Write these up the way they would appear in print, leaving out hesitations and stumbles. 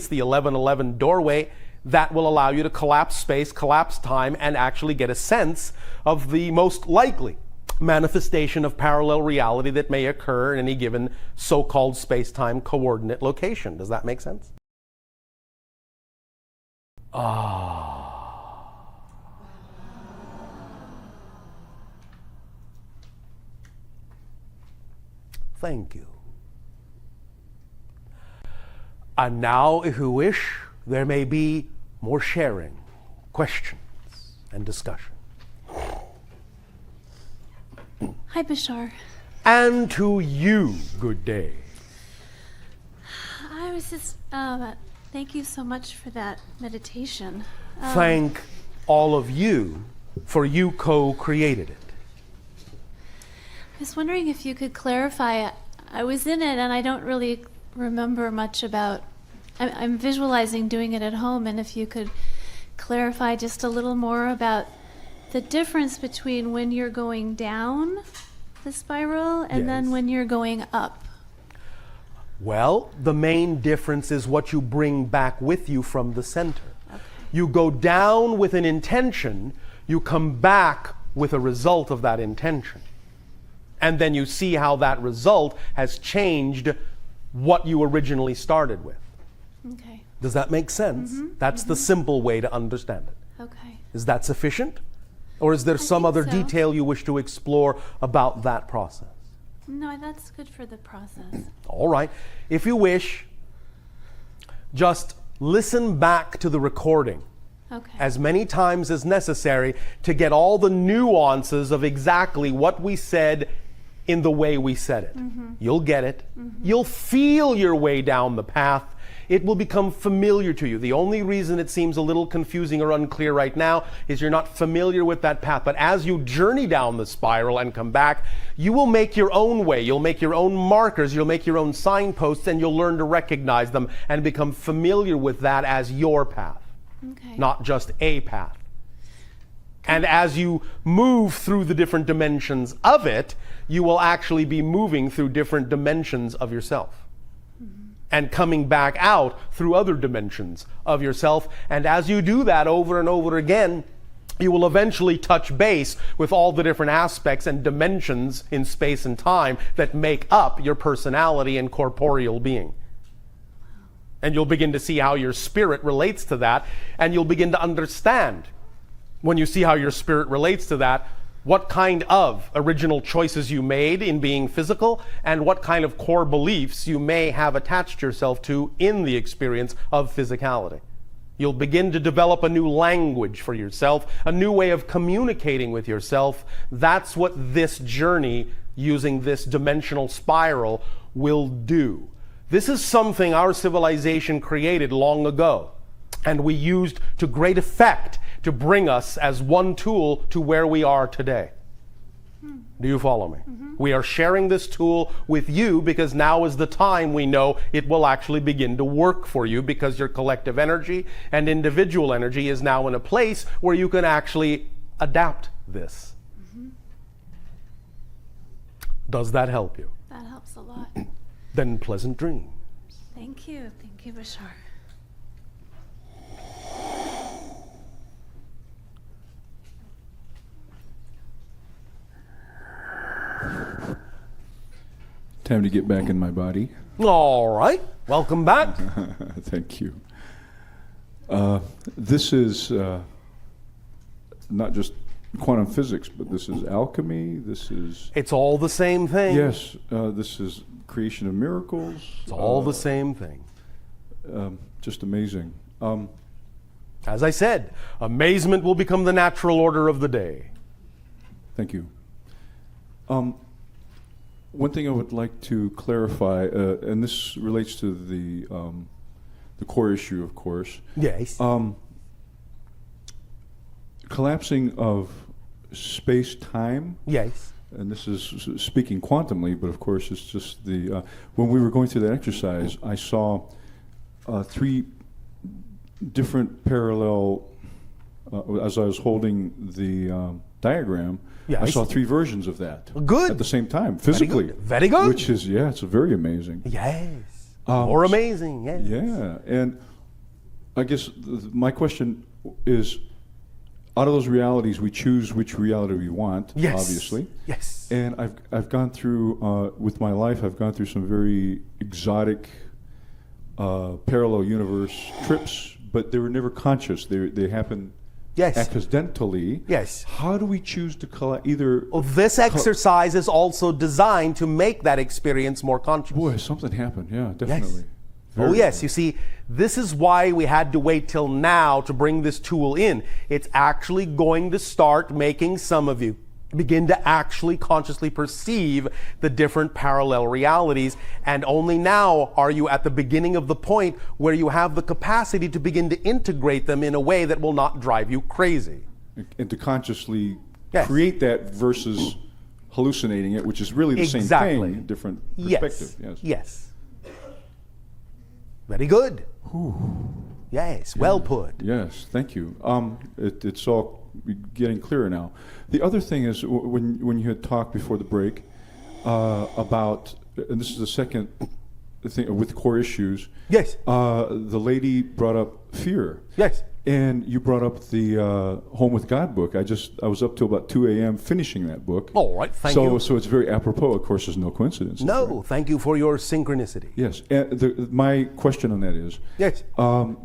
the 1111 doorway, that will allow you to collapse space, collapse time, and actually get a sense of the most likely manifestation of parallel reality that may occur in any given so-called space-time coordinate location. Does that make sense? Thank you. And now, if you wish, there may be more sharing, questions, and discussion. Hi, Bashar. And to you, good day. I was just, thank you so much for that meditation. Thank all of you for you co-created it. I was wondering if you could clarify. I was in it and I don't really remember much about, I'm visualizing doing it at home, and if you could clarify just a little more about the difference between when you're going down the spiral and then when you're going up. Well, the main difference is what you bring back with you from the center. Okay. You go down with an intention, you come back with a result of that intention. And then you see how that result has changed what you originally started with. Okay. Does that make sense? That's the simple way to understand it. Okay. Is that sufficient? Or is there some other detail you wish to explore about that process? No, that's good for the process. All right. If you wish, just listen back to the recording as many times as necessary to get all the nuances of exactly what we said in the way we said it. You'll get it. You'll feel your way down the path. It will become familiar to you. The only reason it seems a little confusing or unclear right now is you're not familiar with that path. But as you journey down the spiral and come back, you will make your own way. You'll make your own markers. You'll make your own signposts, and you'll learn to recognize them and become familiar with that as your path, not just a path. And as you move through the different dimensions of it, you will actually be moving through different dimensions of yourself. And coming back out through other dimensions of yourself. And as you do that over and over again, you will eventually touch base with all the different aspects and dimensions in space and time that make up your personality and corporeal being. And you'll begin to see how your spirit relates to that, and you'll begin to understand, when you see how your spirit relates to that, what kind of original choices you made in being physical and what kind of core beliefs you may have attached yourself to in the experience of physicality. You'll begin to develop a new language for yourself, a new way of communicating with yourself. That's what this journey using this dimensional spiral will do. This is something our civilization created long ago, and we used to great effect to bring us as one tool to where we are today. Do you follow me? We are sharing this tool with you because now is the time we know it will actually begin to work for you, because your collective energy and individual energy is now in a place where you can actually adapt this. Does that help you? That helps a lot. Then pleasant dreams. Thank you. Thank you, Bashar. Time to get back in my body. All right. Welcome back. Thank you. This is not just quantum physics, but this is alchemy. This is... It's all the same thing. Yes. This is creation of miracles. It's all the same thing. Just amazing. As I said, amazement will become the natural order of the day. Thank you. One thing I would like to clarify, and this relates to the core issue, of course. Yes. Collapsing of space-time. Yes. And this is speaking quantumly, but of course it's just the... when we were going through that exercise, I saw 3 different parallel... as I was holding the diagram, I saw 3 versions of that. Good. At the same time, physically. Very good. Which is, yeah, it's very amazing. Yes. More amazing, yes. Yeah, and I guess my question is, out of those realities, we choose which reality we want, Yes. obviously. Yes. And I've gone through, with my life, I've gone through some very exotic parallel universe trips, but they were never conscious. They happened Yes. accidentally. Yes. How do we choose to either... Well, this exercise is also designed to make that experience more conscious. Boy, something happened. Yeah, definitely. Oh, yes. You see, this is why we had to wait till now to bring this tool in. It's actually going to start making some of you begin to actually consciously perceive the different parallel realities. And only now are you at the beginning of the point where you have the capacity to begin to integrate them in a way that will not drive you crazy. And to consciously Yes. create that versus hallucinating it, which is really the same thing, different perspective. Yes. Yes. Very good. Yes, well put. Yes, thank you. It's all getting clearer now. The other thing is when you had talked before the break about, and this is the second thing with core issues. Yes. The lady brought up fear. Yes. And you brought up the Home with God book. I was up till about 2 a.m. finishing that book. All right, thank you. So it's very apropos. Of course, there's no coincidence. No, thank you for your synchronicity. Yes. And my question on that is, Yes.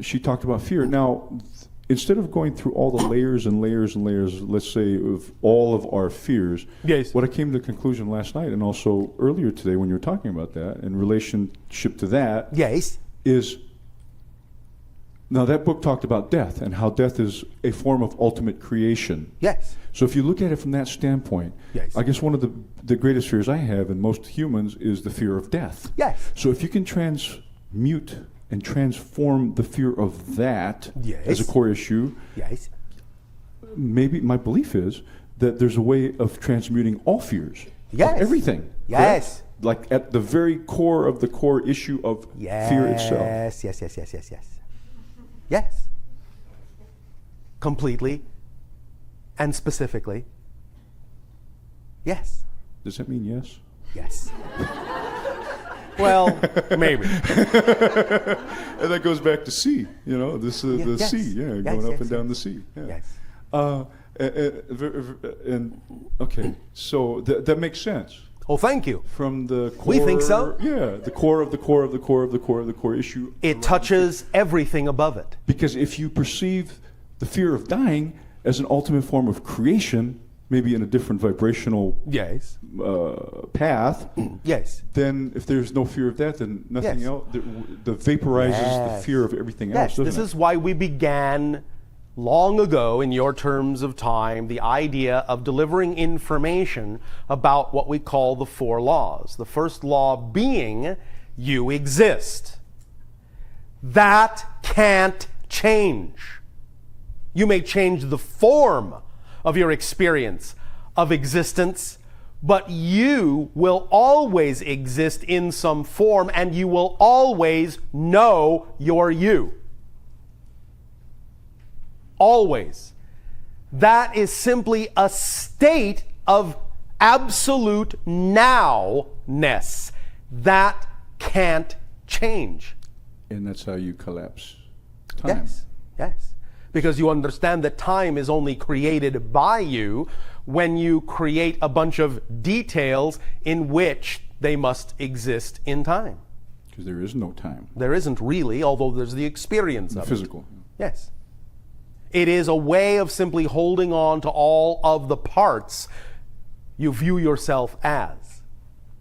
she talked about fear. Now, instead of going through all the layers and layers and layers, let's say, of all of our fears, Yes. what I came to the conclusion last night and also earlier today when you were talking about that, in relationship to that, Yes. is... Now, that book talked about death and how death is a form of ultimate creation. Yes. So if you look at it from that standpoint, Yes. I guess one of the greatest fears I have in most humans is the fear of death. Yes. So if you can transmute and transform the fear of that Yes. as a core issue, Yes. maybe my belief is that there's a way of transmuting all fears. Yes. Of everything. Yes. Correct? Like at the very core of the core issue of fear itself. Yes, yes, yes, yes, yes, yes. Yes. Completely and specifically. Yes. Does that mean yes? Yes. Well, maybe. And that goes back to sea, this is the yes. sea, Yes, going up yes, and down yes. the sea. Yeah. Yes. And okay, so that makes sense. Oh, thank you. From the core, We think so. Yeah, the core of the core of the core of the core of the core issue. It touches everything above it. Because if you perceive the fear of dying as an ultimate form of creation, maybe in a different vibrational Yes. path, Yes. then if there's no fear of death, then nothing Yes. else, the vaporizes the Yes. fear of everything else, Yes, doesn't this it? is why we began long ago, in your terms of time, the idea of delivering information about what we call the 4 laws. The first law being, you exist. That can't change. You may change the form of your experience of existence, but you will always exist in some form, and you will always know you're you. Always. That is simply a state of absolute now-ness. That can't change. And that's how you collapse time. Yes, yes. Because you understand that time is only created by you when you create a bunch of details in which they must exist in time. Because there is no time. There isn't really, although there's the experience of Physical. it. Yes. It is a way of simply holding on to all of the parts you view yourself as.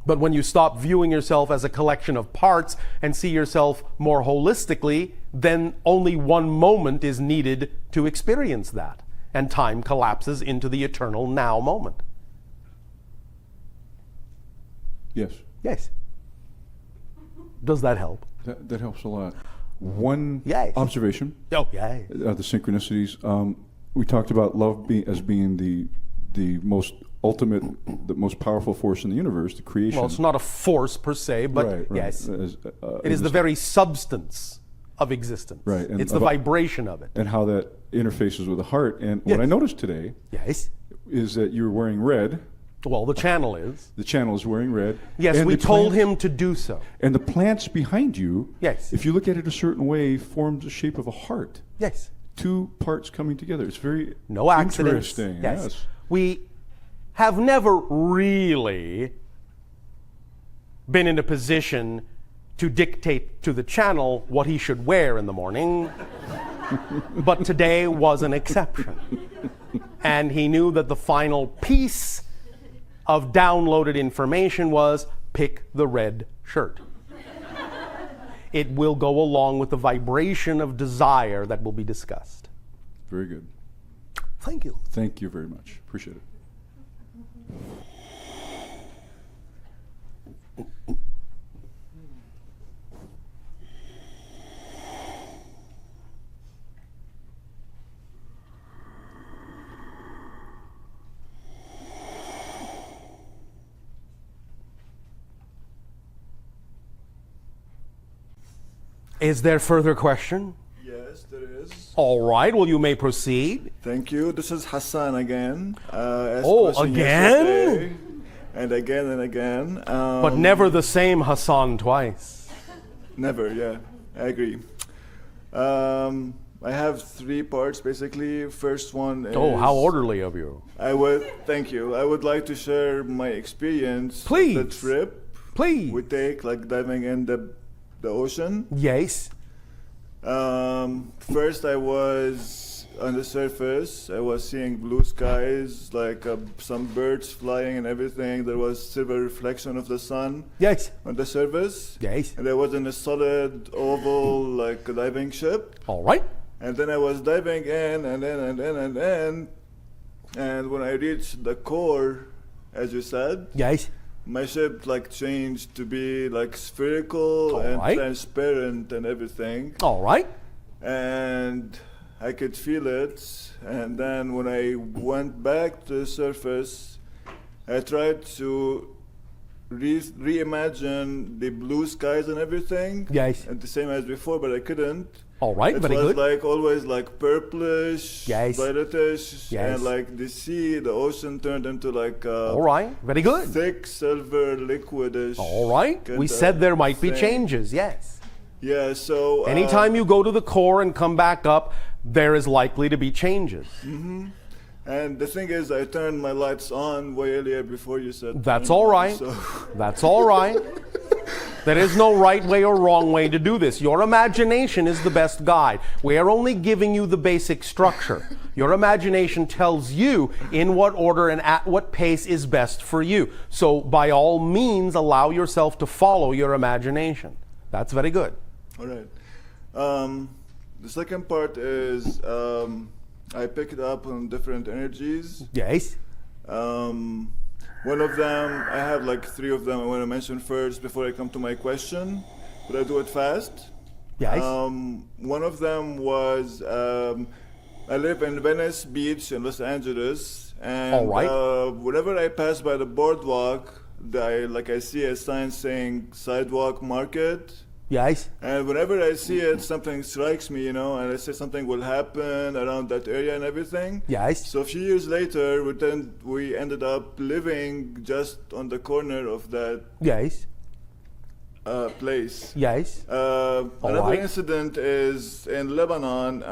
But when you stop viewing yourself as a collection of parts and see yourself more holistically, then only one moment is needed to experience that. And time collapses into the eternal now moment. Yes. Yes. Does that help? That helps a lot. One Yes. observation, Oh, yeah. the synchronicities. We talked about love as being the most ultimate, the most powerful force in the universe, the creation. Well, it's not a force per se, but Right. yes. It It is the very substance of existence. Right, and It's the about- vibration of it. and how that interfaces with the heart. And Yes. what I noticed today Yes. is that you're wearing red, Well, the channel is. The channel is wearing red. Yes, and we the told plants- him to do so. And the plants behind you, Yes. if you look at it a certain way, forms the shape of a heart. Yes. Two parts coming together. It's very No accidents. interesting. Yes. We have never really been in a position to dictate to the channel what he should wear in the morning. But today was an exception. And he knew that the final piece of downloaded information was pick the red shirt. It will go along with the vibration of desire that will be discussed. Very good. Thank you. Thank you very much. Appreciate it. Is there further question? Yes, there is. All right, well, you may proceed. Thank you. This is Hassan again. Oh, again? And again and again. But never the same Hassan twice. Never, yeah. I agree. I have 3 parts basically. First one is... Oh, how orderly of you. Thank you. I would like to share my experience. Please. The trip Please. we take, like diving in the ocean. Yes. First, I was on the surface. I was seeing blue skies, like some birds flying and everything. There was silver reflection of the sun Yes. on the surface. Yes. And I was in a solid oval, like a diving ship. All right. And then I was diving in and in and in and in. And when I reached the core, as you said, Yes. my ship like changed to be like spherical and Alright. transparent and everything. All right. And I could feel it. And then when I went back to the surface, I tried to reimagine the blue skies and everything. Yes. And the same as before, but I couldn't. All right. It Very was good. like always like purplish, Yes. violetish, Yes. and like the sea, the ocean turned into like All right. Very good. thick silver liquidish. All right. kind We of said there might be thing. changes. Yes. Yeah, so Anytime you go to the core and come back up, there is likely to be changes. and the thing is, I turned my lights on way earlier before you said. That's all right. So That's all right. There is no right way or wrong way to do this. Your imagination is the best guide. We are only giving you the basic structure. Your imagination tells you in what order and at what pace is best for you. So by all means, allow yourself to follow your imagination. That's very good. all right. The second part is I picked up on different energies. Yes. One of them, I have like 3 of them I want to mention first before I come to my question, but I do it fast. Yes. One of them was I live in Venice Beach in Los Angeles, and All right. whenever I pass by the boardwalk, I see a sign saying sidewalk market. Yes. And whenever I see it, something strikes me, and I say something will happen around that area and everything. Yes. So a few years later, we ended up living just on the corner of that Yes. place. Yes. Another right. incident is in Lebanon.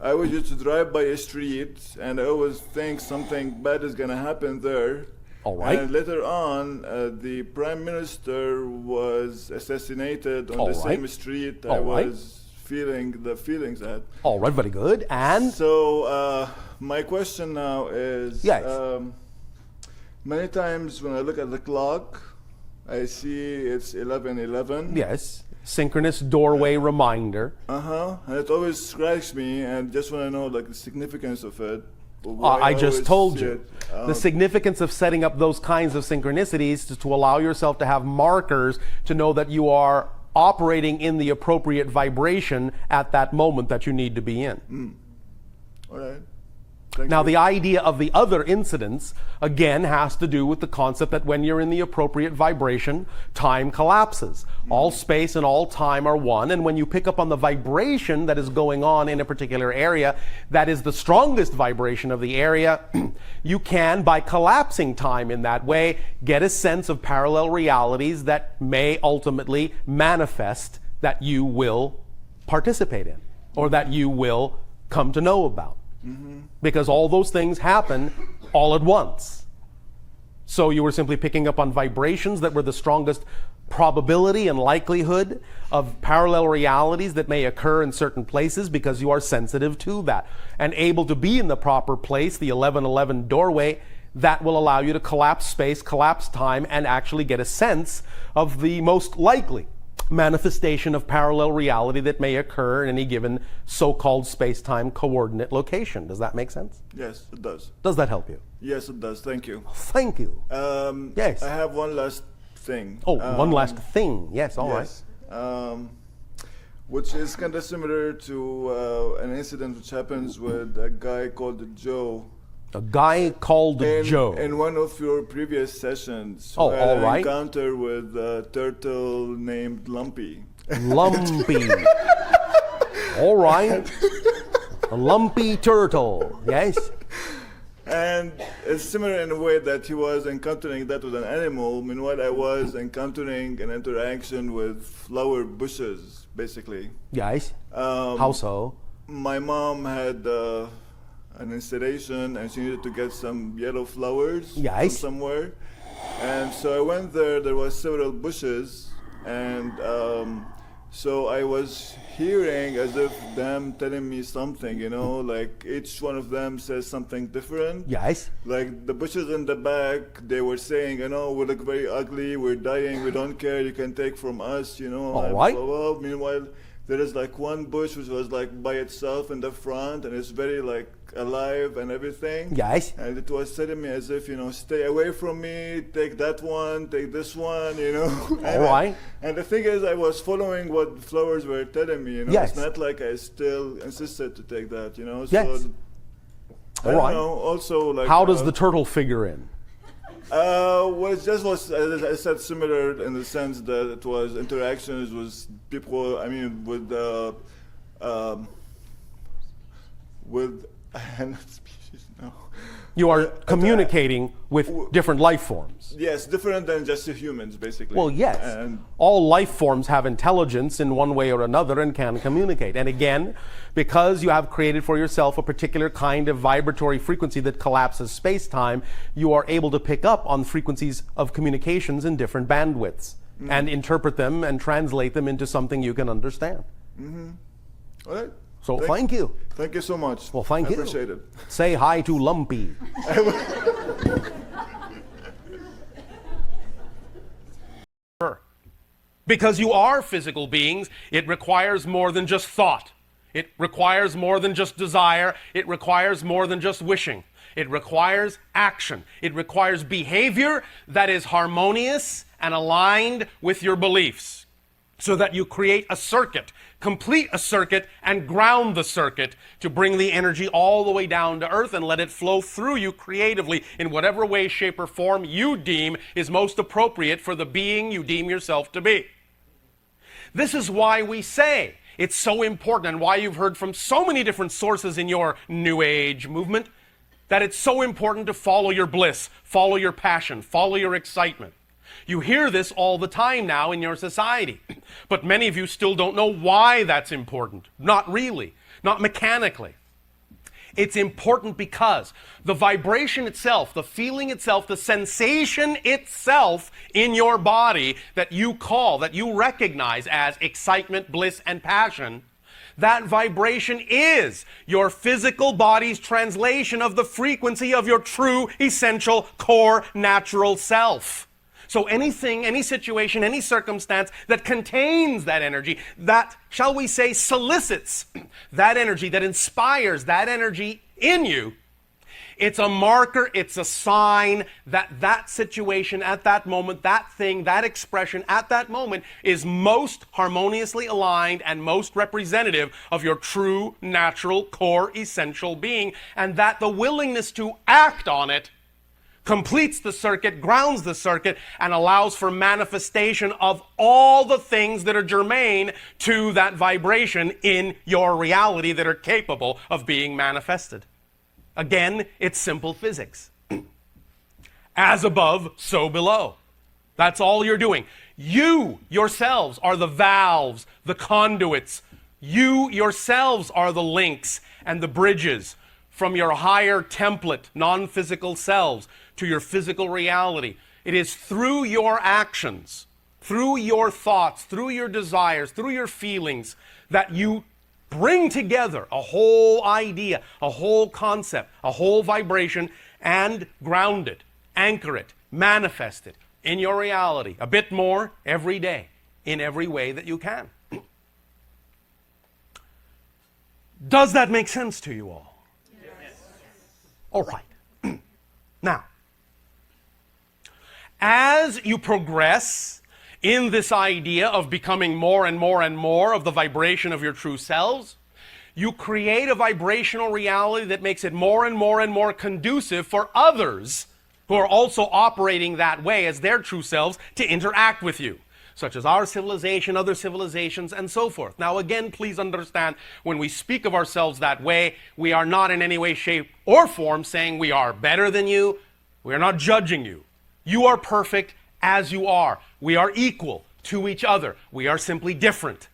I was used to drive by a street, and I always think something bad is gonna happen there. All right. And later on, the prime minister was assassinated on All the right. same street I All right. was feeling the feelings at. All right. Very good. And So my question now is, Yes. many times when I look at the clock, I see it's 11:11. yes, synchronous doorway reminder. And it always strikes me, and just want to know like the significance of it. Why I just always told see you. it. The significance of setting up those kinds of synchronicities is to allow yourself to have markers to know that you are operating in the appropriate vibration at that moment that you need to be in. All right. Now, the idea of the other incidents, again, has to do with the concept that when you're in the appropriate vibration, time collapses. All space and all time are one, and when you pick up on the vibration that is going on in a particular area, that is the strongest vibration of the area, you can, by collapsing time in that way, get a sense of parallel realities that may ultimately manifest that you will participate in, or that you will come to know about. Because all those things happen all at once. So you were simply picking up on vibrations that were the strongest probability and likelihood of parallel realities that may occur in certain places because you are sensitive to that and able to be in the proper place, the 1111 doorway, that will allow you to collapse space, collapse time, and actually get a sense of the most likely manifestation of parallel reality that may occur in any given so-called space-time coordinate location. Does that make sense? Yes, it does. Does that help you? Yes, it does. Thank you. Thank you. Yes. I have one last thing. Oh, one last thing. Yes, all right. Which is kind of similar to an incident which happens with a guy called Joe. A guy called Joe. In one of your previous sessions, oh, all right. an encounter with a turtle named Lumpy. Lumpy. All right. A lumpy turtle. Yes. And it's similar in a way that he was encountering that with an animal. Meanwhile, I was encountering an interaction with flower bushes, basically. Yes. How so? My mom had an installation and she needed to get some yellow flowers from somewhere. And so I went there was several bushes, and so I was hearing as if them telling me something, you know, like each one of them says something different. Yes. Like the bushes in the back, they were saying, you know, we look very ugly, we're dying, we don't care, you can take from us, you know. All right. Blah, blah, blah. Meanwhile, there is like one bush which was like by itself in the front, and it's very like alive and everything. Yes. And it was telling me as if, you know, stay away from me, take that one, take this one, you know. All right. And the thing is, I was following what the flowers were telling me, you know. Yes. It's not like I still insisted to take that, you know. Yes. So, all I right. don't know, also like... How does the turtle figure in? Well, it just was, as I said, similar in the sense that it was interactions with people, I mean, with species, no. You are communicating with different life forms. Yes, different than just the humans, basically. Well, yes. And all life forms have intelligence in one way or another and can communicate. And again, because you have created for yourself a particular kind of vibratory frequency that collapses space-time, you are able to pick up on frequencies of communications in different bandwidths and interpret them and translate them into something you can understand. all right. So thank you. Thank you so much. Well, thank you. I appreciate it. Say hi to Lumpy. Because you are physical beings, it requires more than just thought. It requires more than just desire. It requires more than just wishing. It requires action. It requires behavior that is harmonious and aligned with your beliefs, so that you create a circuit, complete a circuit, and ground the circuit to bring the energy all the way down to earth and let it flow through you creatively in whatever way, shape, or form you deem is most appropriate for the being you deem yourself to be. This is why we say it's so important, and why you've heard from so many different sources in your New Age movement, that it's so important to follow your bliss, follow your passion, follow your excitement. You hear this all the time now in your society, but many of you still don't know why that's important. Not really, not mechanically. It's important because the vibration itself, the feeling itself, the sensation itself in your body that you call, that you recognize as excitement, bliss, and passion, that vibration is your physical body's translation of the frequency of your true, essential, core, natural self. So anything, any situation, any circumstance that contains that energy, that, shall we say, solicits that energy, that inspires that energy in you, It's a marker, it's a sign that that situation at that moment, that thing, that expression at that moment is most harmoniously aligned and most representative of your true, natural, core, essential being, and that the willingness to act on it completes the circuit, grounds the circuit, and allows for manifestation of all the things that are germane to that vibration in your reality that are capable of being manifested. Again, it's simple physics. As above, so below. That's all you're doing. You yourselves are the valves, the conduits. You yourselves are the links and the bridges from your higher template, non-physical selves to your physical reality. It is through your actions, through your thoughts, through your desires, through your feelings that you bring together a whole idea, a whole concept, a whole vibration, and ground it, anchor it, manifest it in your reality a bit more every day, in every way that you can. Does that make sense to you all? Yes. All right. Now, as you progress in this idea of becoming more and more and more of the vibration of your true selves, you create a vibrational reality that makes it more and more and more conducive for others who are also operating that way as their true selves to interact with you, such as our civilization, other civilizations, and so forth. Now again, please understand, when we speak of ourselves that way, we are not in any way, shape, or form saying we are better than you. We are not judging you. You are perfect as you are. We are equal to each other. We are simply different.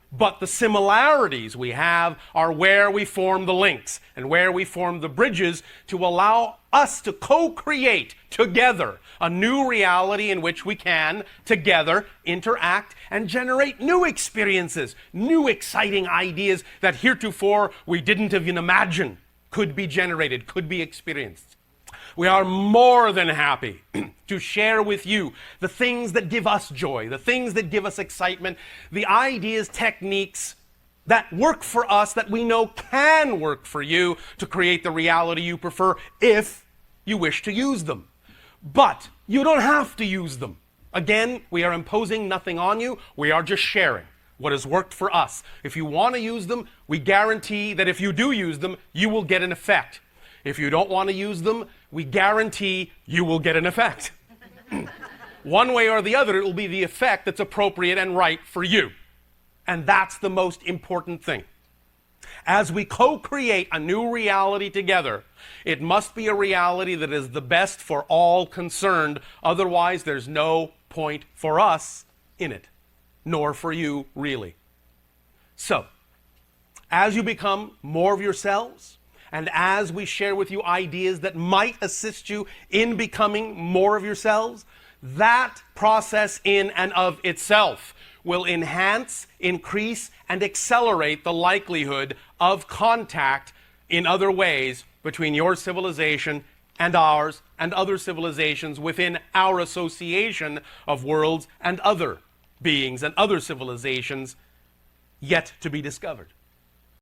But the similarities we have are where we form the links and where we form the bridges to allow us to co-create together a new reality in which we can together interact and generate new experiences, new exciting ideas that heretofore we didn't even imagine could be generated, could be experienced. We are more than happy to share with you the things that give us joy, the things that give us excitement, the ideas, techniques that work for us that we know can work for you to create the reality you prefer if you wish to use them. But you don't have to use them. Again, we are imposing nothing on you. We are just sharing what has worked for us. If you want to use them, we guarantee that if you do use them, you will get an effect. If you don't want to use them, we guarantee you will get an effect. One way or the other, it will be the effect that's appropriate and right for you. And that's the most important thing. As we co-create a new reality together, it must be a reality that is the best for all concerned. Otherwise, there's no point for us in it, nor for you, really. So, as you become more of yourselves, and as we share with you ideas that might assist you in becoming more of yourselves, that process in and of itself will enhance, increase, and accelerate the likelihood of contact in other ways between your civilization and ours and other civilizations within our association of worlds and other beings and other civilizations yet to be discovered.